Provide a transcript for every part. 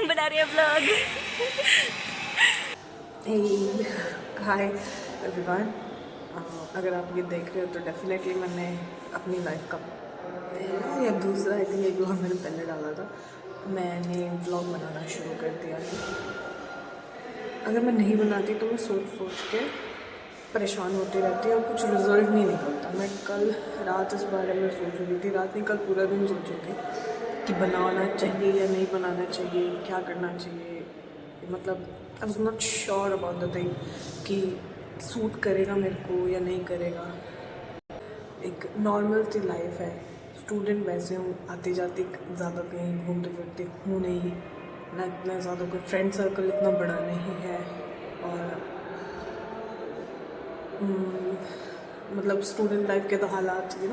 हम बना रहे हैं व्लॉग। हाय एवरीवन, अगर आप ये देख रहे हो तो डेफिनेटली मैंने अपनी लाइफ का पहला या दूसरा आई थिंक एक व्लॉग मैंने पहले डाला था। मैंने व्लॉग बनाना शुरू कर दिया है। अगर मैं नहीं बनाती तो मैं सोच के परेशान होती रहती और कुछ रिजल्ट नहीं निकलता। मैं कल रात इस बारे में सोच रही थी, रात नहीं कल पूरा दिन सोच रही थी कि बनाना चाहिए या नहीं बनाना चाहिए, क्या करना चाहिए। मतलब I was not sure about the thing कि सूट करेगा मेरे को या नहीं करेगा। एक नॉर्मल सी लाइफ है, स्टूडेंट वैसे हूँ, आती जाती ज़्यादा कहीं घूमते फिरते हूँ नहीं, ना इतना ज़्यादा कोई फ्रेंड सर्कल इतना बड़ा नहीं है। और मतलब स्टूडेंट लाइफ के तो हालात I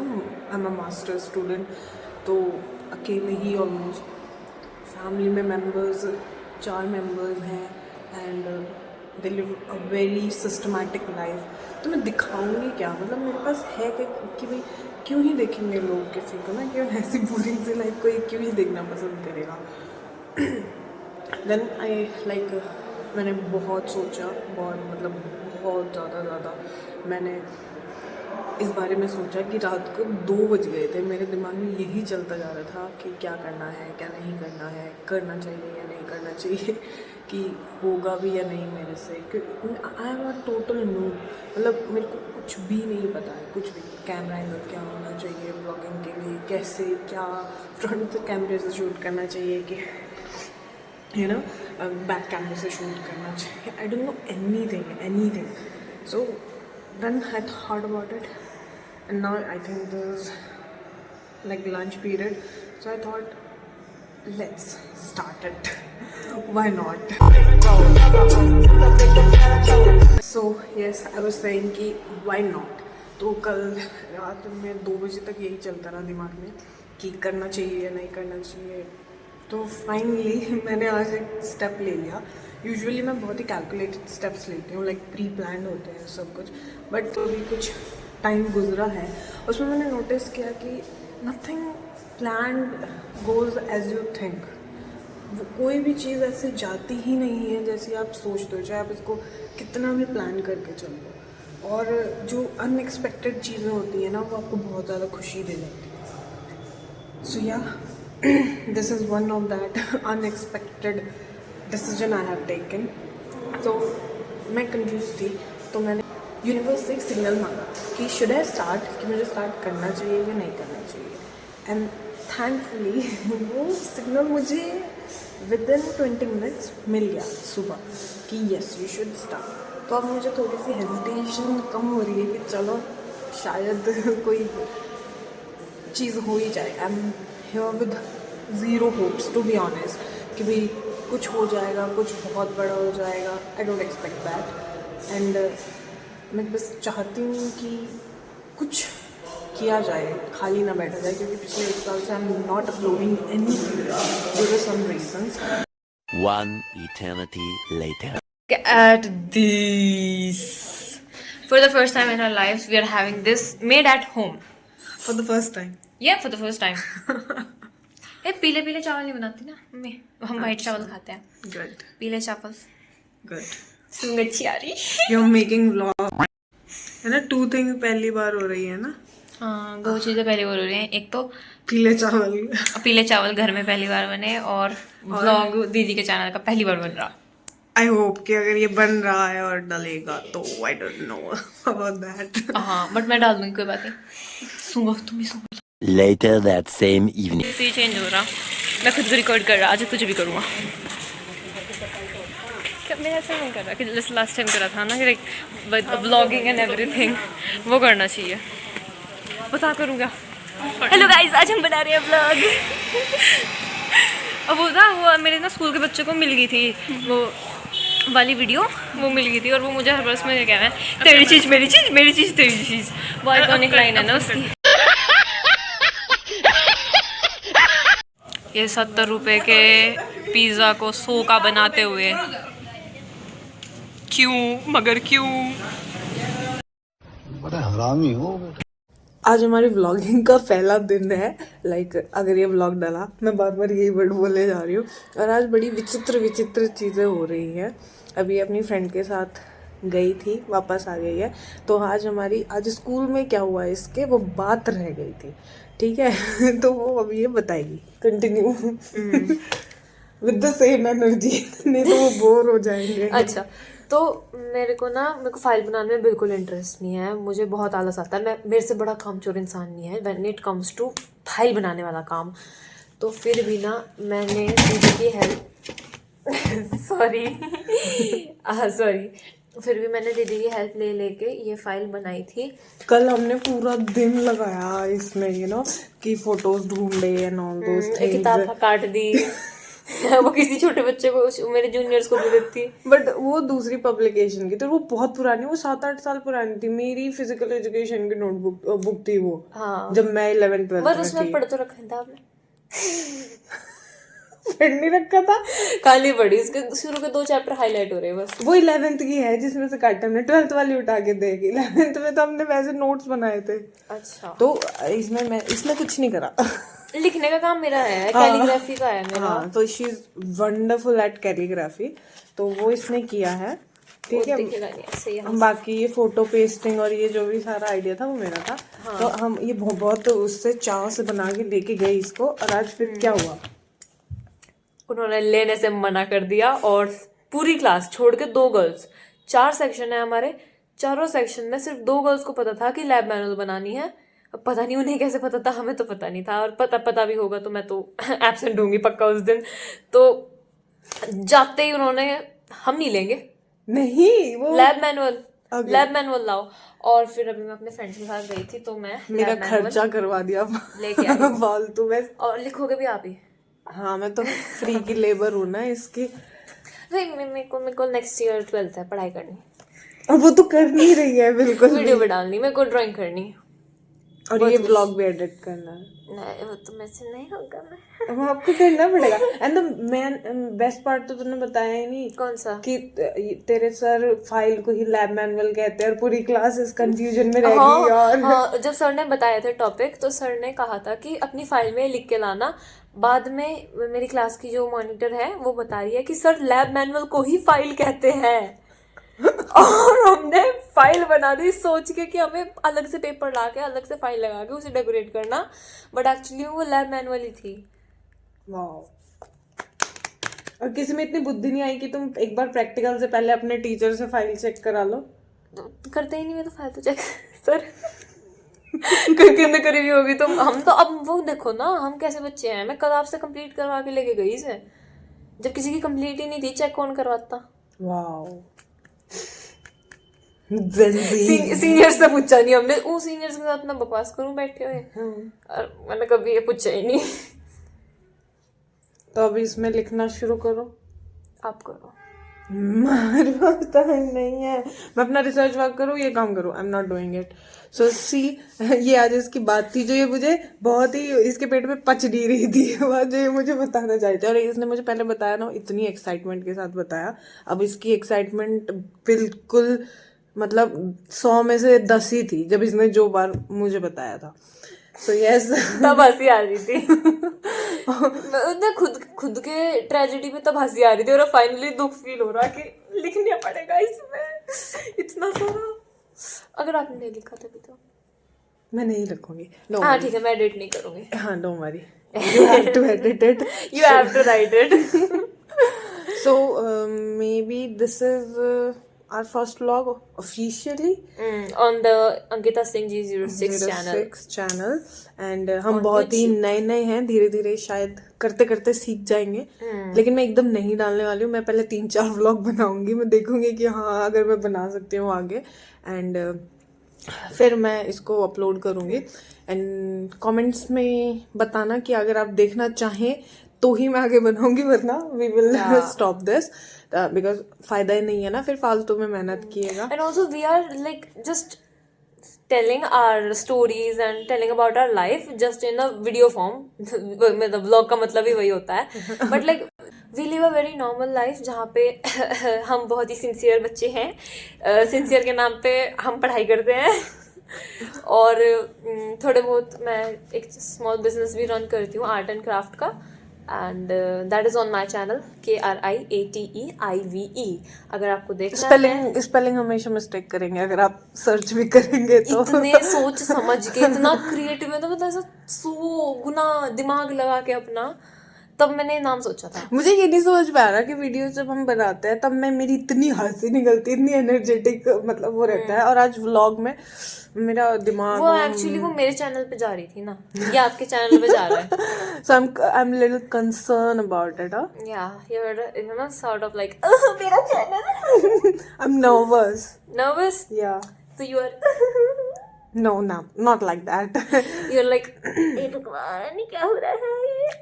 am a master student, तो अकेले ही ऑलमोस्ट। फैमिली में मेंबर्स 4 मेंबर्स हैं and they live a very systematic life. तो मैं दिखाऊंगी क्या, मतलब मेरे पास है कि भाई क्यों ही देखेंगे लोग किसी को ना, क्यों ऐसी बोरिंग सी लाइफ को क्यों ही देखना पसंद करेगा। देन आई लाइक मैंने बहुत सोचा, बहुत ज़्यादा मैंने इस बारे में सोचा कि रात को 2 बज गए थे। मेरे दिमाग में यही चलता जा रहा था कि क्या करना है, क्या नहीं करना है, करना चाहिए या नहीं करना चाहिए, कि होगा भी या नहीं मेरे से। I am a total noob, मतलब मेरे को कुछ भी नहीं पता है, कुछ भी। कैमरा एंगल क्या होना चाहिए ब्लॉगिंग के लिए, कैसे क्या फ्रंट कैमरे से शूट करना चाहिए कि बैक कैमरे से शूट करना चाहिए। I don't know anything. So then I thought about it and now I think there's like lunch period, so I thought let's start it. Why not? So yes, I was saying कि why not. तो कल रात में 2 बजे तक यही चलता रहा दिमाग में कि करना चाहिए या नहीं करना चाहिए। तो फाइनली मैंने आज एक स्टेप ले लिया। यूजुअली मैं बहुत ही कैलकुलेटेड स्टेप्स लेती हूँ, लाइक प्री प्लान्ड होते हैं सब कुछ, बट तो अभी कुछ टाइम गुजरा है उसमें मैंने नोटिस किया कि nothing planned goes as you think. कोई भी चीज़ ऐसे जाती ही नहीं है जैसी आप सोचते हो, चाहे आप इसको कितना भी प्लान करके चल लो। और जो अनएक्सपेक्टेड चीज़ें होती हैं ना, वो आपको बहुत ज़्यादा खुशी दे जाती है। सो या this is one of that unexpected decision I have taken. तो मैं कंफ्यूज थी, तो मैंने यूनिवर्स से एक सिग्नल मांगा कि शुड आई स्टार्ट, कि मुझे स्टार्ट करना चाहिए या नहीं करना चाहिए। एंड थैंकफुली वो सिग्नल मुझे विदिन 20 मिनट्स मिल गया सुबह कि येस यू शुड स्टार्ट। तो अब मुझे थोड़ी सी हेजिटेशन कम हो रही है कि चलो शायद कोई चीज़ हो ही जाए। I am here with zero hopes to be honest कि भाई कुछ हो जाएगा, कुछ बहुत बड़ा हो जाएगा। I don't expect that. And मैं बस चाहती हूँ कि कुछ किया जाए, खाली ना बैठा जाए, क्योंकि पिछले 1 साल से I am not uploading anything due to some reasons. One eternity later. At this, for the first time in our lives, we are having this made at home. For the first time. Yeah, for the first time. ये पीले पीले चावल नहीं बनाती ना mummy, हम white चावल खाते हैं। गुड पीले चावल गुड। सुन अच्छी आ रही। यू आर मेकिंग व्लॉग है ना, 2 थिंग पहली बार हो रही है ना। हाँ, 2 चीज़ें पहली बार हो रही हैं। एक तो पीले चावल घर में पहली बार बने, और व्लॉग दीदी के चैनल का पहली बार बन रहा। आई होप कि अगर ये बन रहा है और डलेगा तो आई डोंट नो अबाउट दैट। हाँ, बट मैं डाल दूँगी, कोई बात नहीं। सुनो तुम ही सुनो। Later that same evening. इसी चेंज हो रहा, मैं खुद को रिकॉर्ड कर रहा, आज तुझे भी करूँगा। मैं ऐसा नहीं कर रहा कि जैसे लास्ट टाइम करा था ना कि लाइक व्लॉगिंग एंड एवरीथिंग, वो करना चाहिए। बता करूँगा। हेलो गाइस, आज हम बना रहे हैं व्लॉग। अब वो मेरे ना स्कूल के बच्चों को मिल गई थी वो वाली वीडियो, वो मिल गई थी, और वो मुझे हर बस में कह रहे हैं तेरी चीज़ मेरी चीज़, मेरी चीज़ तेरी चीज़। वो आइकॉनिक लाइन है ना उसकी। ये 70 रुपए के पिज़्ज़ा को 100 का बनाते हुए क्यों, मगर क्यों? बड़ा हरामी हो। आज हमारी व्लॉगिंग का पहला दिन है। लाइक अगर ये व्लॉग डाला, मैं बार बार यही वर्ड बोले जा रही हूँ, और आज बड़ी विचित्र विचित्र चीज़ें हो रही हैं। अभी अपनी फ्रेंड के साथ गई थी, वापस आ गई है। तो आज स्कूल में क्या हुआ इसके, वो बात रह गई थी, ठीक है। तो वो अभी ये बताएगी, continue with the same energy, नहीं तो वो बोर हो जाएंगे। अच्छा, तो मेरे को फाइल बनाने में बिल्कुल इंटरेस्ट नहीं है, मुझे बहुत आलस आता है। मेरे से बड़ा कामचोर इंसान नहीं है when it comes to file बनाने वाला काम। तो फिर भी ना मैंने दीदी की हेल्प सॉरी फिर भी मैंने दीदी की हेल्प ले लेके ये फाइल बनाई थी। कल हमने पूरा दिन लगाया इसमें, कि फोटोज ढूंढे एंड ऑल दोस थिंग्स। किताब काट दी वो किसी छोटे बच्चे को, मेरे जूनियर्स को दे देती। बट वो दूसरी पब्लिकेशन की, तो वो बहुत पुरानी, वो 7-8 साल पुरानी थी। मेरी फिजिकल एजुकेशन की नोटबुक बुक थी वो। हाँ, जब मैं 11th-12th में उसमें थी। पढ़ तो रखा था आपने? पढ़ नहीं रखा था, खाली पढ़ी। इसके शुरू के 2 चैप्टर हाईलाइट हो रहे हैं बस। वो 11th की है जिसमें से काटा हमने, 12th वाली उठा के देगी। 11th में तो हमने वैसे नोट्स बनाए थे। अच्छा, तो इसमें कुछ नहीं करा। लिखने का काम मेरा है, कैलीग्राफी का है मेरा। हाँ, तो she is wonderful at calligraphy, तो वो इसने किया है, ठीक है। बाकी ये फोटो पेस्टिंग और ये जो भी सारा आइडिया था वो मेरा था। हाँ। तो हम ये बहुत उससे चाव से बना के लेके गए इसको, और आज फिर क्या हुआ, उन्होंने लेने से मना कर दिया। और पूरी क्लास छोड़ के 2 गर्ल्स, 4 सेक्शन है हमारे, चारों सेक्शन में सिर्फ 2 गर्ल्स को पता था कि लैब मैनुअल बनानी है। अब पता नहीं उन्हें कैसे पता था, हमें तो पता नहीं था। और पता भी होगा तो मैं तो एब्सेंट होंगी पक्का उस दिन। तो जाते ही उन्होंने, हम नहीं लेंगे, नहीं वो लैब मैनुअल लाओ। और फिर अभी मैं अपने फ्रेंड्स के साथ गई थी, तो मैं मेरा खर्चा करवा दिया लेके आई फालतू में। और लिखोगे भी आप ही? हाँ, मैं तो फ्री की लेबर हूँ ना इसकी। नहीं, मेरे को नेक्स्ट ईयर 12th है, पढ़ाई करनी। अब वो तो कर नहीं रही है बिल्कुल। वीडियो भी डालनी, मेरे को ड्राइंग करनी, और ये व्लॉग भी एडिट करना है। नहीं, वो तो मेरे से नहीं होगा। वो आपको करना पड़ेगा। एंड द बेस्ट पार्ट तो तूने बताया ही नहीं। कौन सा? कि तेरे सर फाइल को ही लैब मैनुअल कहते हैं, और पूरी क्लास इस कंफ्यूजन में रह गई। और हाँ, जब सर ने बताया था टॉपिक, तो सर ने कहा था कि अपनी फाइल में लिख के लाना। बाद में मेरी क्लास की जो मॉनिटर है वो बता रही है कि सर लैब मैनुअल को ही फाइल कहते हैं। और हमने फाइल बना दी सोच के कि हमें अलग से पेपर ला के अलग से फाइल लगा के उसे डेकोरेट करना, बट एक्चुअली वो लैब मैनुअल ही थी। वाओ। और किसी में इतनी बुद्धि नहीं आई कि तुम एक बार प्रैक्टिकल से पहले अपने टीचर से फाइल चेक करा लो? तो करते ही नहीं, मैं तो फाइल तो चेक सर कितने करीबी होगी तो हम तो। अब वो देखो ना, हम कैसे बच्चे हैं। मैं कल आपसे कंप्लीट करवा के लेके गई इसे, जब किसी की कंप्लीट ही नहीं थी, चेक कौन करवाता? वाओ। सीनियर्स से पूछा नहीं हमने, वो सीनियर्स के साथ मैं बकवास करूं बैठे हुए, और मैंने कभी ये पूछा ही नहीं। तो अभी इसमें लिखना शुरू करो। आप करो, मेरे पास टाइम नहीं है। मैं अपना रिसर्च वर्क करूँ, ये काम करूँ, I am not doing it. So see, ये आज इसकी बात थी जो ये मुझे बहुत ही इसके पेट में पच नहीं रही थी, जो ये मुझे बताना चाहती थी। और इसने मुझे पहले बताया ना, इतनी एक्साइटमेंट के साथ बताया। अब इसकी एक्साइटमेंट बिल्कुल मतलब 100 में से 10 ही थी जब इसने जो बार मुझे बताया था। सो यस, तब हंसी आ रही थी। मैं खुद के ट्रेजेडी में तब हंसी आ रही थी, और फाइनली दुख फील हो रहा कि लिखना पड़ेगा इसमें इतना सारा। अगर आपने नहीं लिखा था भी तो मैं नहीं लिखूंगी। हाँ ठीक है, मैं एडिट नहीं करूंगी। हाँ, don't worry, you have to edit it, you have to write it. So maybe this is our first vlog officially on the Ankita Singh ji 06 channel and हम बहुत ही नए हैं, धीरे धीरे शायद करते करते सीख जाएंगे। लेकिन मैं एकदम नहीं डालने वाली हूँ। मैं पहले 3-4 व्लॉग बनाऊंगी, मैं देखूंगी कि हाँ अगर मैं बना सकती हूँ आगे, एंड फिर मैं इसको अपलोड करूंगी। एंड कमेंट्स में बताना कि अगर आप देखना चाहें तो ही मैं आगे बनाऊंगी, वरना we will stop this, because फायदा ही नहीं है ना फिर फालतू में मेहनत किएगा। And also we are like just telling our stories and telling about our life just in a video form. मतलब व्लॉग का मतलब ही वही होता है, but like we live a very normal life जहाँ पे हम बहुत ही सिंसियर बच्चे हैं। सिंसियर के नाम पे हम पढ़ाई करते हैं और थोड़े बहुत मैं एक स्मॉल बिजनेस भी रन करती हूँ आर्ट एंड क्राफ्ट का, and that is on my channel KRIATEIVE। अगर आपको देखना है, स्पेलिंग हमेशा मिस्टेक करेंगे अगर आप सर्च भी करेंगे तो। इतने सोच समझ के, इतना क्रिएटिव है, तो मतलब ऐसा 100 गुना दिमाग लगा के अपना, तब मैंने नाम सोचा था। मुझे ये नहीं समझ में आ रहा कि वीडियो जब हम बनाते हैं तब मैं मेरी इतनी हंसी निकलती, इतनी एनर्जेटिक मतलब वो रहता है, और आज व्लॉग में मेरा दिमाग वो एक्चुअली वो मेरे चैनल पे जा रही थी ना, ये आपके चैनल पे जा रहा है। so I'm little concerned about it, huh? Yeah, you're sort of like मेरा channel. I'm nervous. Nervous? Yeah. So you are No, not like that. you're like हे भगवान क्या हो रहा है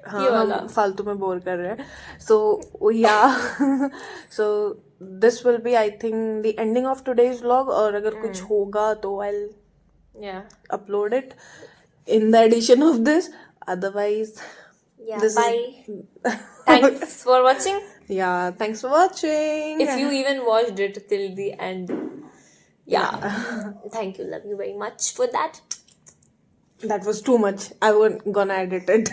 हाँ, ये वाला। हम फालतू में बोर कर रहे हैं. So yeah, so this will be I think the ending of today's vlog. और अगर कुछ होगा तो I'll Yeah. upload it in the edition of this. Otherwise, Yeah, this bye. Thanks for watching. yeah, thanks for watching. If you even watched it till the end. Yeah. Thank you. Love you very much for that. That was too much. I wasn't gonna edit it.